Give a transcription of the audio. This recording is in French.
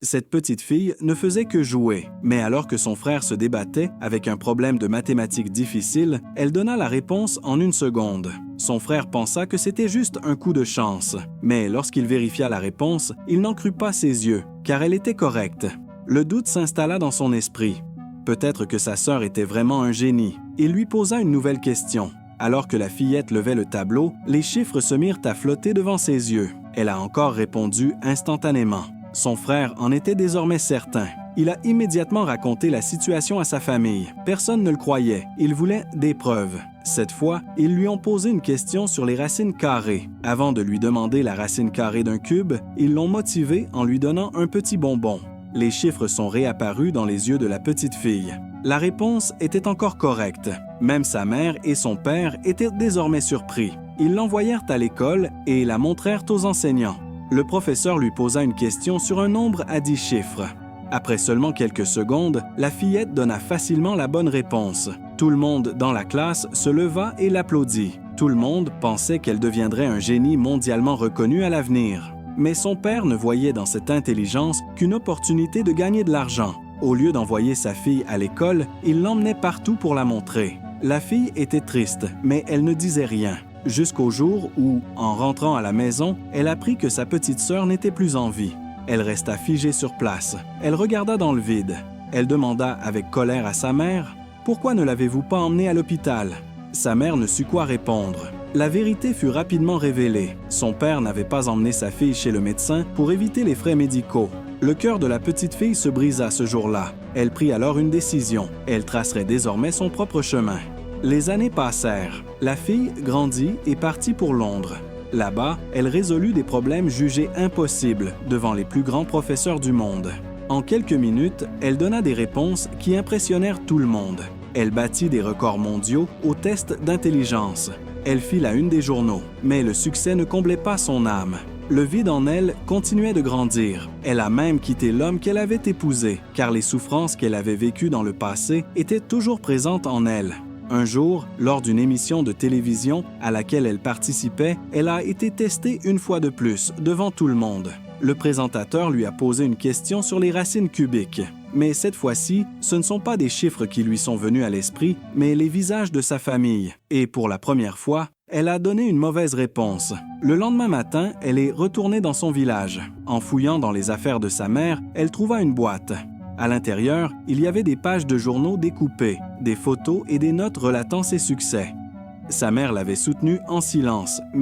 Cette petite fille ne faisait que jouer, mais alors que son frère se débattait avec un problème de mathématiques difficile, elle donna la réponse en 1 seconde. Son frère pensa que c'était juste un coup de chance, mais lorsqu'il vérifia la réponse, il n'en crut pas ses yeux, car elle était correcte. Le doute s'installa dans son esprit. Peut-être que sa sœur était vraiment un génie. Il lui posa une nouvelle question. Alors que la fillette levait le tableau, les chiffres se mirent à flotter devant ses yeux. Elle a encore répondu instantanément. Son frère en était désormais certain. Il a immédiatement raconté la situation à sa famille. Personne ne le croyait. Il voulait des preuves. Cette fois, ils lui ont posé une question sur les racines carrées. Avant de lui demander la racine carrée d'un cube, ils l'ont motivé en lui donnant un petit bonbon. Les chiffres sont réapparus dans les yeux de la petite fille. La réponse était encore correcte. Même sa mère et son père étaient désormais surpris. Ils l'envoyèrent à l'école et la montrèrent aux enseignants. Le professeur lui posa une question sur un nombre à 10 chiffres. Après seulement quelques secondes, la fillette donna facilement la bonne réponse. Tout le monde dans la classe se leva et l'applaudit. Tout le monde pensait qu'elle deviendrait un génie mondialement reconnu à l'avenir. Mais son père ne voyait dans cette intelligence qu'une opportunité de gagner de l'argent. Au lieu d'envoyer sa fille à l'école, il l'emmenait partout pour la montrer. La fille était triste, mais elle ne disait rien. Jusqu'au jour où, en rentrant à la maison, elle apprit que sa petite sœur n'était plus en vie. Elle resta figée sur place. Elle regarda dans le vide. Elle demanda avec colère à sa mère « Pourquoi ne l'avez-vous pas emmenée à l'hôpital ?» Sa mère ne sut quoi répondre. La vérité fut rapidement révélée. Son père n'avait pas emmené sa fille chez le médecin pour éviter les frais médicaux. Le cœur de la petite fille se brisa ce jour-là. Elle prit alors une décision. Elle tracerait désormais son propre chemin. Les années passèrent. La fille grandit et partit pour Londres. Là-bas, elle résolut des problèmes jugés impossibles devant les plus grands professeurs du monde. En quelques minutes, elle donna des réponses qui impressionnèrent tout le monde. Elle battit des records mondiaux aux tests d'intelligence. Elle fit la une des journaux, mais le succès ne comblait pas son âme. Le vide en elle continuait de grandir. Elle a même quitté l'homme qu'elle avait épousé, car les souffrances qu'elle avait vécues dans le passé étaient toujours présentes en elle. Un jour, lors d'une émission de télévision à laquelle elle participait, elle a été testée une fois de plus, devant tout le monde. Le présentateur lui a posé une question sur les racines cubiques. Mais cette fois-ci, ce ne sont pas des chiffres qui lui sont venus à l'esprit, mais les visages de sa famille. Et pour la première fois, elle a donné une mauvaise réponse. Le lendemain matin, elle est retournée dans son village. En fouillant dans les affaires de sa mère, elle trouva une boîte. À l'intérieur, il y avait des pages de journaux découpées, des photos et des notes relatant ses succès. Sa mère l'avait soutenue en silence, mais